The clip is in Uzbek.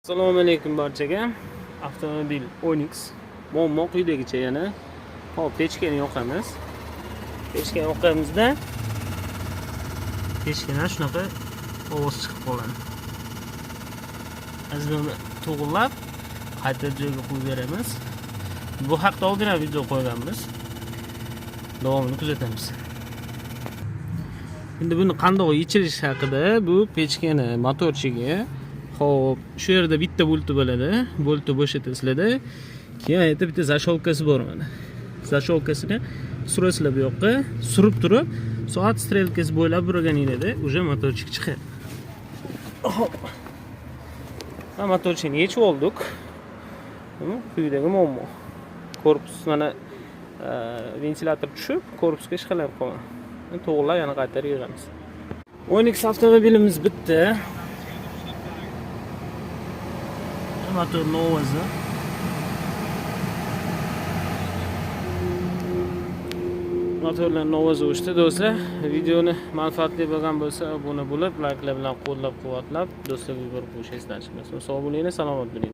Assalomu alaykum barchaga. Avtomobil Onyx muammo quyidagicha yana. Hop, pechkani yoqamiz. Pechkani yoqamizda pechkadan shunaqa ovoz chiqib qoladi. Biz buni to'g'rilab qayta joyiga qo'yib beramiz. Bu haqda oldin ham video qo'yganmiz. Davomini kuzatamiz. Endi buni qanday yechirish haqida bu pechkani motorchiga hop, shu yerda bitta bolti bo'ladi. Boltni bo'shatasizlarda. Keyin yerda bitta zasholkasi bor mana. Zasholkasini surasizlar bu yoqqa, surib turib, soat strelkasi bo'ylab buraganingizda уже motorchik chiqadi. Hop. Ha, motorchini yechib oldik. Quyidagi muammo. Korpus mana ventilator tushib, korpusga ishqalanib qolgan. To'g'rilab yana qaytarib yig'amiz. Onyx avtomobilimiz bitta. Motorning ovozi. Motorlarning ovozi o'chdi do'stlar. Videoni manfaatli bo'lgan bo'lsa, obuna bo'lib, layklar bilan qo'llab-quvvatlab, do'stlarga yuborib qo'yishingizni aytamiz. Sog' bo'linglar, salomat bo'ling.